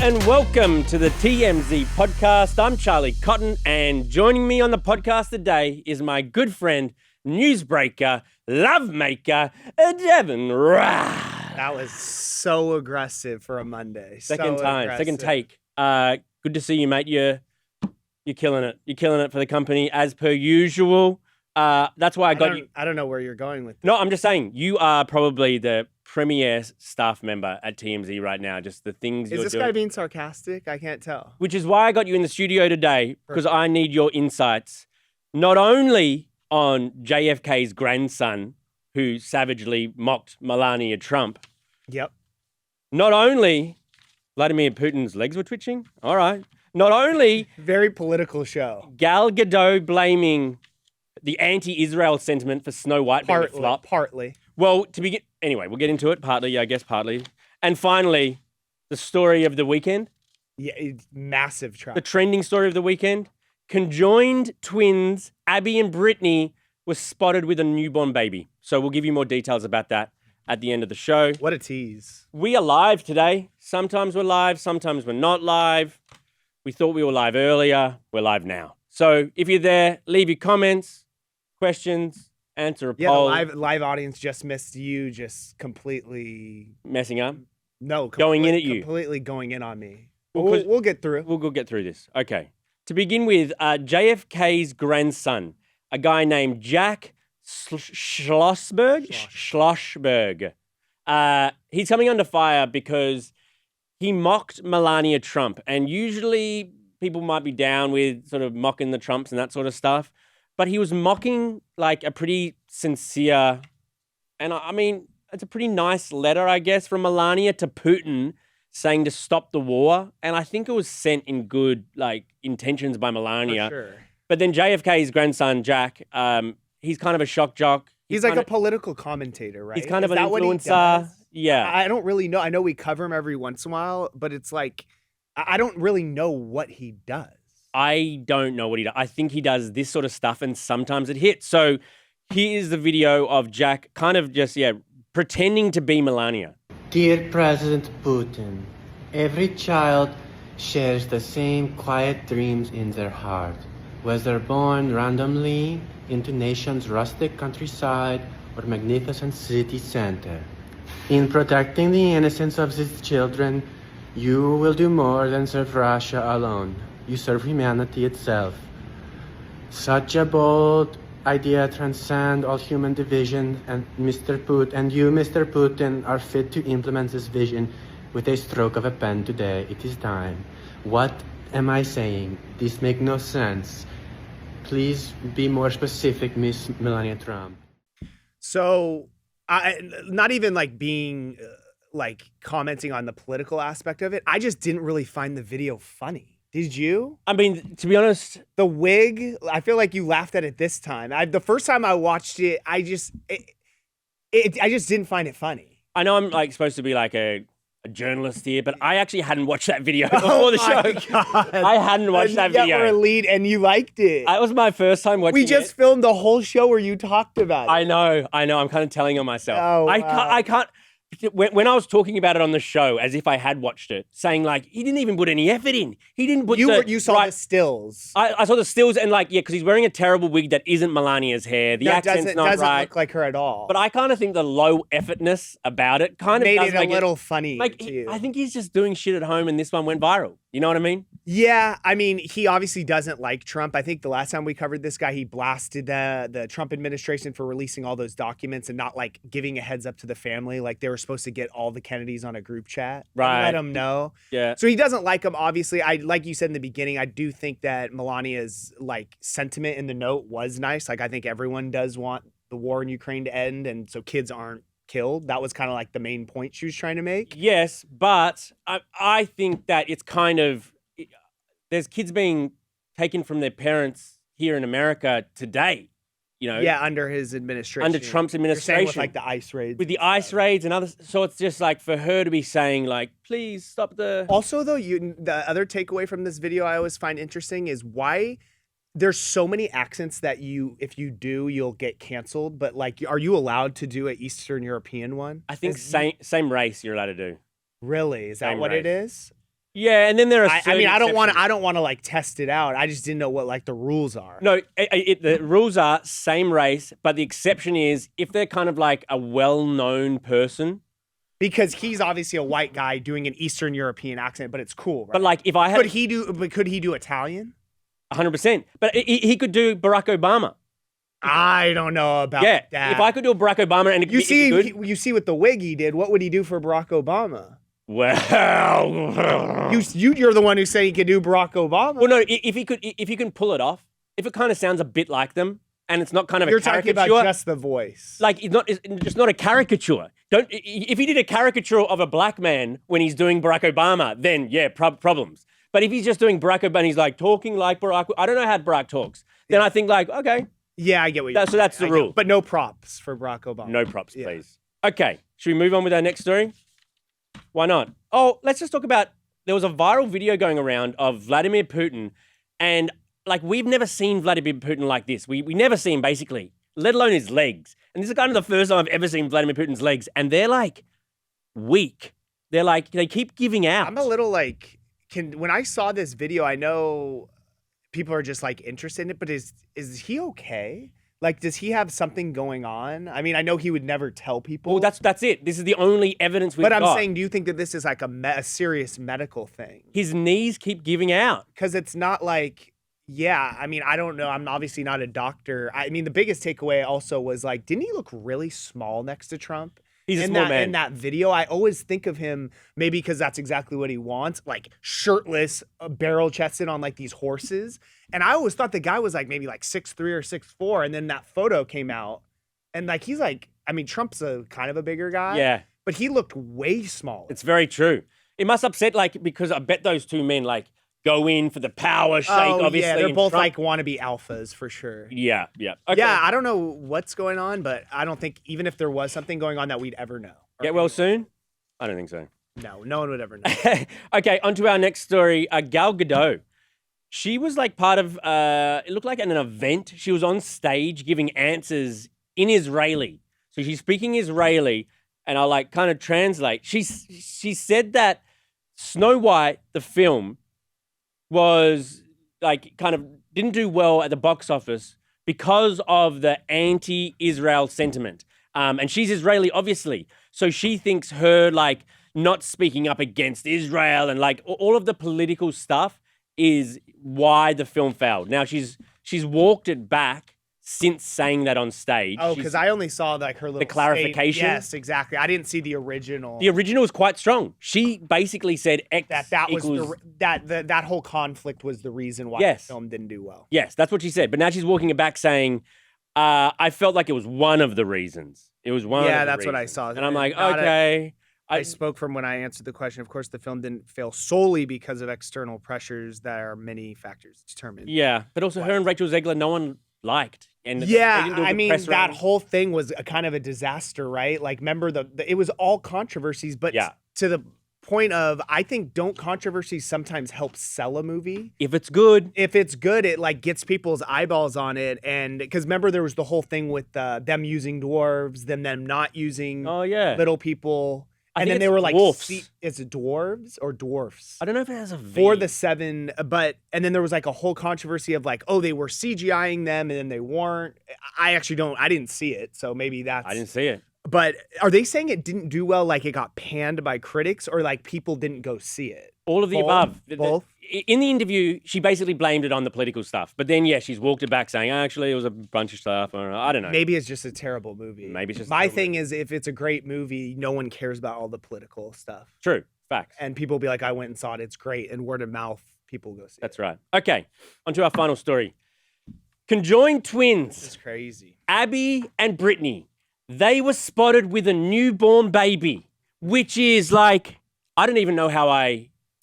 and welcome to the TMZ podcast. I'm Charlie Cotton, and joining me on the podcast today is my good friend, newsbreaker, lovemaker, Deven. Rall. That was so aggressive for a Monday. Second Aggressive. take. Good to see you, mate. You're killing it. You're killing it for the company as per usual. That's why I got you. I don't know where you're going with this. No, I'm just saying you are probably the premier staff member at TMZ right now. Just the things you're doing. Is this guy being sarcastic? I can't tell. Which is why I got you in the studio today, because I need your insights, not only on JFK's grandson, who savagely mocked Melania Trump. Yep. Not only Vladimir Putin's legs were twitching. All right. Not only Very political show. Gal Gadot blaming the anti-Israel sentiment for Snow White being a flop. Partly. Well, anyway, we'll get into it. Partly. And finally, the story of the weekend. Yeah, it's massive The trap. trending story of the weekend. Conjoined twins, Abby and Brittany, were spotted with a newborn baby. So we'll give you more details about that at the end of the show. What a tease. We are live today. Sometimes we're live, sometimes we're not live. We thought we were live earlier. We're live now. So if you're there, leave your comments, questions, answer a Yeah, poll. the live audience just missed you just completely... Messing up. No. Going in at you. Completely going in on me. Well, We'll get through. We'll get through this. Okay. To begin with, JFK's grandson, a guy named Jack Schlossberg. He's coming under fire because he mocked Melania Trump. And usually people might be down with sort of mocking the Trumps and that sort of stuff. But he was mocking like a pretty sincere, and I mean, it's a pretty nice letter, I guess, from Melania to Putin saying to stop the war. And I think it was sent in good like intentions by Melania. For sure. But then JFK's grandson, Jack, he's kind of a shock jock. He's like a political commentator, right? He's kind of Is an that what he influencer. does? Yeah. I don't really know. I know we cover him every once in a while, but it's like, I don't really know what he does. I don't know what he does. I think he does this sort of stuff and sometimes it hits. So here's the video of Jack kind of just, pretending to be Melania. Dear President Putin, every child shares the same quiet dreams in their heart, whether born randomly into nation's rustic countryside or magnificent city center. In protecting the innocence of these children, you will do more than serve Russia alone. You serve humanity itself. Such a bold idea transcends all human division, and you, Mr. Putin, are fit to implement this vision with a stroke of a pen today. It is time. What am I saying? This makes no sense. Please be more specific, Miss Melania Trump. So, not even like being like commenting on the political aspect of it. I just didn't really find the video funny. Did you? I mean, to be honest, the wig, I feel like you laughed at it this time. The first time I watched it, I just didn't find it funny. I know I'm like supposed to be like a journalist here, but I actually hadn't watched that video before the show. God. I hadn't watched that video. We're a lead and you liked it. That was my first time watching it. We just filmed the whole show where you talked about it. I know. I'm kind of telling on myself. Oh, I can't. When I was talking about it on the show, as if I had watched it, saying like he didn't even put any effort in. He didn't put. You saw the stills. I saw the stills and like because he's wearing a terrible wig that isn't Melania's hair. The accent's not doesn't right. Look like her at all. But I kind of think the low effortness about it kind of made does it a make little funny. Like to you. I think he's just doing shit at home, and this one went viral. You know what I mean? Yeah, I mean, he obviously doesn't like Trump. I think the last time we covered this guy, he blasted the Trump administration for releasing all those documents and not like giving a heads up to the family. Like they were supposed to get all the Kennedys on a group chat. Right. And let them know. Yeah. So he doesn't like them, obviously. Like you said in the beginning, I do think that Melania's like sentiment in the note was nice. Like I think everyone does want the war in Ukraine to end. And so kids aren't killed. That was kind of like the main point she was trying to make. Yes, but I think that it's kind of, there's kids being taken from their parents here in America today, you know? Yeah, under his administration. Under Trump's administration. You're saying with like the ICE raids. With the ICE raids and others. So it's just like for her to be saying like, please stop the... Also though, the other takeaway from this video I always find interesting is why there's so many accents that if you do, you'll get canceled. But like, are you allowed to do an Eastern European one? I think same race you're allowed to do. Really? Is that Same what race. it is? Yeah, and then there are. I mean, I don't want to to like test it out. I just didn't know what like the rules are. No, the rules are same race, but the exception is if they're kind of like a well-known person. Because he's obviously a white guy doing an Eastern European accent, but it's cool, right? But like, if I had, could he do Italian? 100%. But he could do Barack Obama. I don't know about that. If I could do a Barack Obama, and you see what the wig he did. What would he do for Barack Obama? Well, you're the one who said he could do Barack Obama. Well, no, if he can pull it off, if it kind of sounds a bit like them, and it's not kind of you're a caricature. Talking about just the voice. Like it's not a caricature. If he did a caricature of a black man when he's doing Barack Obama, then yeah, problems. But if he's just doing Barack Obama, and he's like talking like Barack. I don't know how Barack talks. Then I think like, okay. Yeah, I get what you're saying. So that's the rule. But no props for Barack Obama. No props, please. Okay, should we move on with our next story? Why not? Oh, let's just talk about, there was a viral video going around of Vladimir Putin, and like we've never seen Vladimir Putin like this. We never see him basically, let alone his legs. And this is kind of the first time I've ever seen Vladimir Putin's legs, and they're like weak. They're like, they keep giving out. I'm a little like, when I saw this video, I know people are just like interested in it, but is he okay? Like, does he have something going on? I mean, I know he would never tell people. Well, that's it. This is the only evidence we've got. But I'm saying, do you think that this is like a serious medical thing? His knees keep giving out. Because it's not like, yeah, I mean, I don't know. I'm obviously not a doctor. I mean, the biggest takeaway also was like, didn't he look really small next to Trump? He's a small man. In that video, I always think of him, maybe because that's exactly what he wants, like shirtless, barrel-chested on like these horses. And I always thought the guy was like maybe like 6'3" or 6'4", and then that photo came out, and like he's like, I mean, Trump's a kind of a bigger guy. Yeah. But he looked way smaller. It's very true. It must upset, like, because I bet those two men like go in for the power shake, obviously. Yeah, they're both Trump, like wannabe alphas for sure. Yeah. Okay. Yeah, I don't know what's going on, but I don't think even if there was something going on that we'd ever know. Get well soon? I don't think so. No one would ever know. Okay, on to our next story. Gal Gadot. She was like part of, it looked like an event. She was on stage giving answers in Israeli. So she's speaking Israeli, and I'll like kind of translate. She said that Snow White, the film, was like kind of didn't do well at the box office because of the anti-Israel sentiment. And she's Israeli, obviously. So she thinks her like not speaking up against Israel and like all of the political stuff is why the film failed. Now she's walked it back since saying that on stage. Oh, because I only saw like her little clarification. Yes, exactly. I didn't see the original. The original was quite strong. She basically said X that was equals... that whole conflict was the reason why the film didn't do well. Yes, that's what she said. But now she's walking it back saying, I felt like it was one of the reasons. It was one of the reasons. Yeah, that's what I saw. And I'm like, okay. I spoke from when I answered the question. Of course, the film didn't fail solely because of external pressures. There are many factors determined. Yeah, but also her and Rachel Zegler, no one liked. And yeah, I mean, that whole thing was a kind of a disaster, right? Like, remember, it was all controversies, but to the point of, I think, don't controversies sometimes help sell a movie? If it's good. If it's good, it, like, gets people's eyeballs on it. And, because remember, there was the whole thing with them using dwarves, them not using little people. And then they were like, is it dwarves or dwarfs? I don't know if it has a V. For the 7, and then there was like a whole controversy of like, oh, they were CGIing them and then they weren't. I didn't see it. So maybe that's. I didn't see it. But are they saying it didn't do well, like it got panned by critics, or like people didn't go see it? All of the above. Both? In the interview, she basically blamed it on the political stuff. But then, she's walked it back saying, actually, it was a bunch of stuff. Or, I don't know. Maybe it's just a terrible movie. Maybe it's just My thing is, if it's a great movie, no one cares about all the political stuff. True. Facts. And people will be like, I went and saw it. It's great. And word of mouth, people go see it. That's right. Okay. On to our final story. Conjoined twins. This is crazy. Abby and Brittany. They were spotted with a newborn baby, which is like, I don't even know how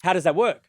does that work?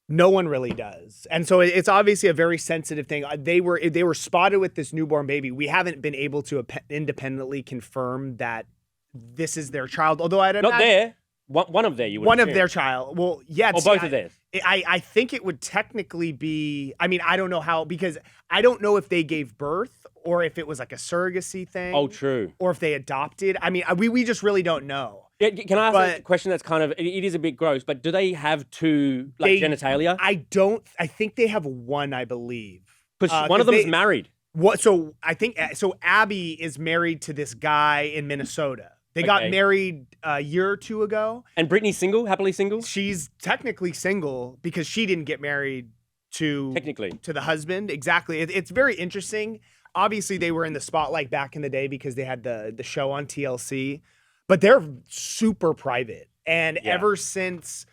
No one really does. And so it's obviously a very sensitive thing. They were spotted with this newborn baby. We haven't been able to independently confirm that this is their child, although I don't know. Not there. One of their, you would One assume. of their child. Well, yeah. Or both of theirs. I think it would technically be, I mean, I don't know how, because I don't know if they gave birth or if it was like a surrogacy thing. Oh, true. Or if they adopted. I mean, we just really don't know. Yeah, can I ask a But- question that's kind of, it is a bit gross, but do they have two, like, genitalia? I think they have one, I believe. Because one of them is married. What? So I think Abby is married to this guy in Minnesota. They got Okay. married a year or two ago. And Brittany's single, happily single? She's technically single because she didn't get married to the husband. Exactly. It's very interesting. Obviously, they were in the spotlight back in the day because they had the show on TLC, but they're super private. And ever since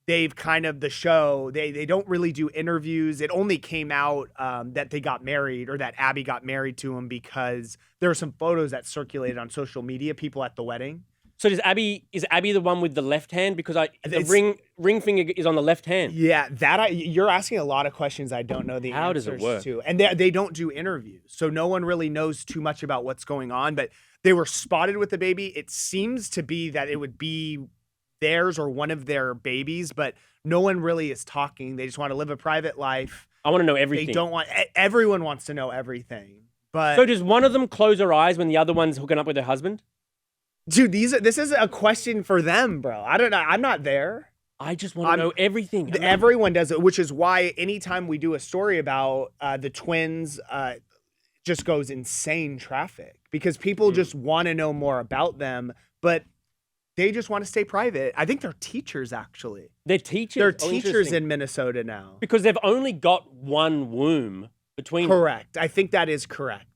they've kind of the show, they don't really do interviews. It only came out that they got married or that Abby got married to him because there were some photos that circulated on social media, people at the wedding. So is Abby the one with the left hand? Because the ring finger is on the left hand. Yeah, you're asking a lot of questions I don't know the How does answers it work? to. And they don't do interviews. So no one really knows too much about what's going on, but they were spotted with the baby. It seems to be that it would be theirs or one of their babies, but no one really is talking. They just want to live a private life. I want to know everything. They don't want, everyone wants to know everything. But So does one of them close her eyes when the other one's hooking up with her husband? dude, this is a question for them, bro. I don't know. I'm not there. I just want to know everything. Everyone does it, which is why anytime we do a story about the twins, just goes insane traffic because people just want to know more about them, but they just want to stay private. I think they're teachers, actually. They're teachers? They're Oh, teachers interesting. in Minnesota now. Because they've only got one womb between them. Correct. I think that is correct.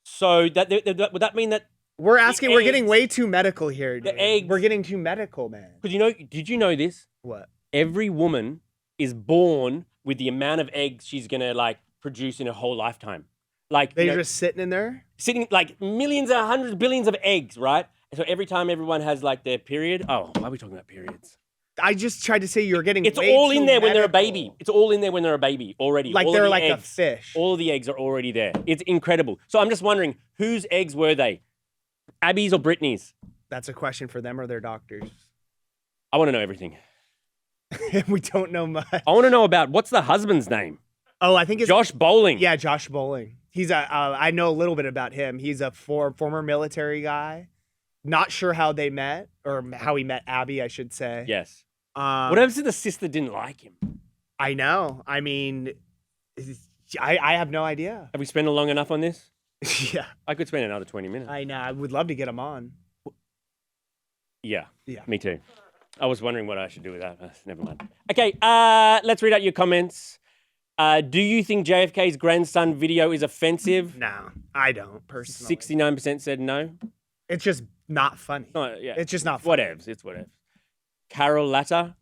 So would that mean that, We're getting eggs- way too medical here, dude. eggs- We're getting too medical, man. because did you know this? What? Every woman is born with the amount of eggs she's going to like produce in her whole lifetime. Like They're just sitting in there? sitting like millions, hundreds, billions of eggs, right? So every time everyone has like their period, why are we talking about periods? I just tried to say you're getting It's way all too in there when they're a medical. baby. It's all in there when they're a baby already. Like All of they're the like a eggs. fish. All of the eggs are already there. It's incredible. So I'm just wondering, whose eggs were they? Abby's or Brittany's? That's a question for them or their doctors. I want to know everything. We don't know much. I want to know about, what's the husband's name? Oh, I think it's Josh Bowling. Yeah, Josh Bowling. He's I know a little bit about him. He's a former military guy. Not sure how they met or how he met Abby, I should say. Yes. What happens if the sister didn't like him? I know. I mean, I have no idea. Have we spent long enough on this? Yeah, I could spend another 20 minutes. I know. I would love to get him on. Yeah. Yeah. Me too. I was wondering what I should do with that. Never mind. Okay, let's read out your comments. Do you think JFK's grandson video is offensive? No, I don't personally. 69% said no. It's just not funny. Yeah. It's just not funny. Whatevs. It's whatever. Carol Latta.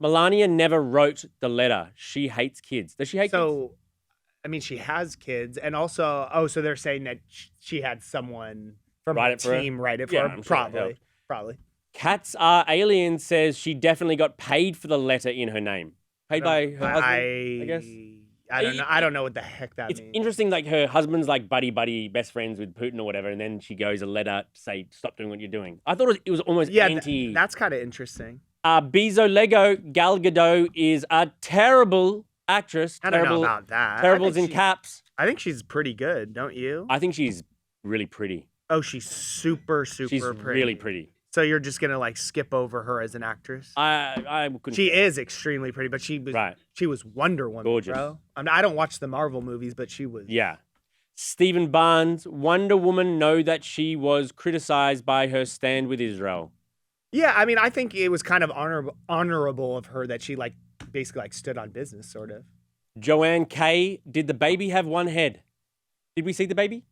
Melania never wrote the letter. She hates kids. Does she hate kids? So, I mean, she has kids, and also, so they're saying that she had someone from Write the it for her? team write it for Yeah, her. I'm sure that helped. Probably. Cats Are Alien says she definitely got paid for the letter in her name. Paid by her husband, I guess. I don't know. I don't know what the heck that It's means. interesting, like her husband's like buddy, best friends with Putin or whatever, and then she goes a letter to say, stop doing what you're doing. I thought it was almost anti. That's kind of interesting. Bezo Lego, Gal Gadot is a terrible actress. I don't know about that. Terrible's in caps. I think she's pretty good, don't you? I think she's really pretty. Oh, she's super She's pretty. really pretty. So you're just gonna like skip over her as an actress? I couldn't. She is extremely pretty, but she was Right. She was Wonder Woman, Gorgeous. bro. I mean, I don't watch the Marvel movies, but she was. Yeah. Stephen Barnes, Wonder Woman know that she was criticized by her stand with Israel. Yeah, I mean, I think it was kind of honorable of her that she like basically like stood on business, sort of. Joanne K, did the baby have one head? Did we see the baby?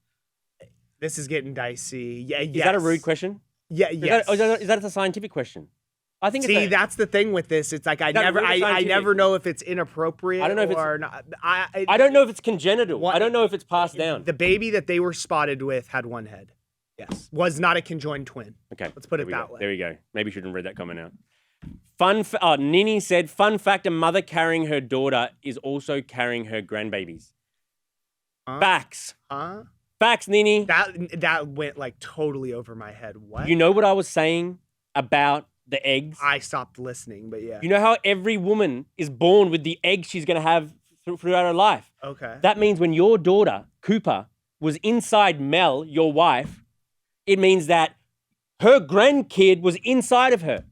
This is getting dicey. Yeah, Is that a rude question? Yeah, yes. Is that a scientific question? I think See, it's that's the thing with this. It's like I that never, rude or I scientific? never know if it's inappropriate I don't know if it's- or not. I don't know if it's congenital. What- I don't know if it's passed down. The baby that they were spotted with had one head. Yes, was not a conjoined twin. Okay. Let's put there it we that go. way. There we go. Maybe you shouldn't read that comment out. Nini said, fun fact, a mother carrying her daughter is also carrying her grandbabies. Huh? Facts. Huh? Facts, Nini. That went like totally over my head. What? You know what I was saying about the eggs? I stopped listening, but yeah. You know how every woman is born with the eggs she's going to have throughout her life? Okay. That means when your daughter, Cooper, was inside Mel, your wife, it means that her grandkid was inside of her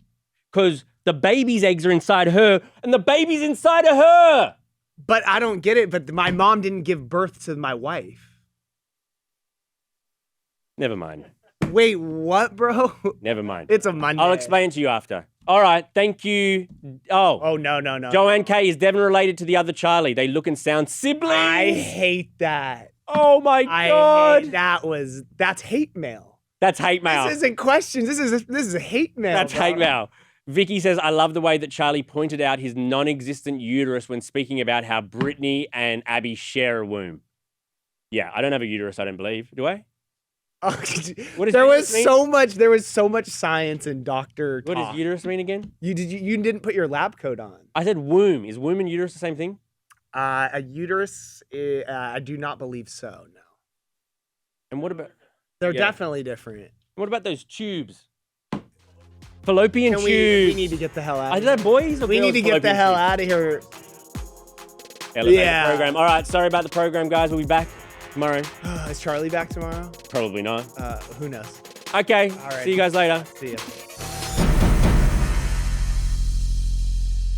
because the baby's eggs are inside her and the baby's inside of her. But I don't get it. But my mom didn't give birth to my wife. Never mind. Wait, what, bro? Never mind. It's a Monday. I'll explain to you after. All right, thank you. Oh, no. Joanne K, is Deven related to the other Charlie? They look and sound siblings. I hate that. Oh my God. That's hate mail. That's hate mail. This isn't questions. This is hate mail. That's bro. hate mail. Vicky says, I love the way that Charlie pointed out his non-existent uterus when speaking about how Brittany and Abby share a womb. Yeah, I don't have a uterus, I don't believe. Do I? Oh, What does there uterus was mean? so much science and doctor What talk. does uterus mean again? You didn't put your lab coat on. I said womb. Is womb and uterus the same thing? A uterus, I do not believe so. No, And what about they're Yeah. definitely different. what about those tubes? Fallopian And tubes. we need to get the hell out. Are they boys or We girls need to get the fallopian hell tubes? out of here. Elevate Yeah. the program. All right, sorry about the program, guys. We'll be back tomorrow. Is Charlie back tomorrow? Probably not. Who knows? Okay, All right. see you guys later. See ya.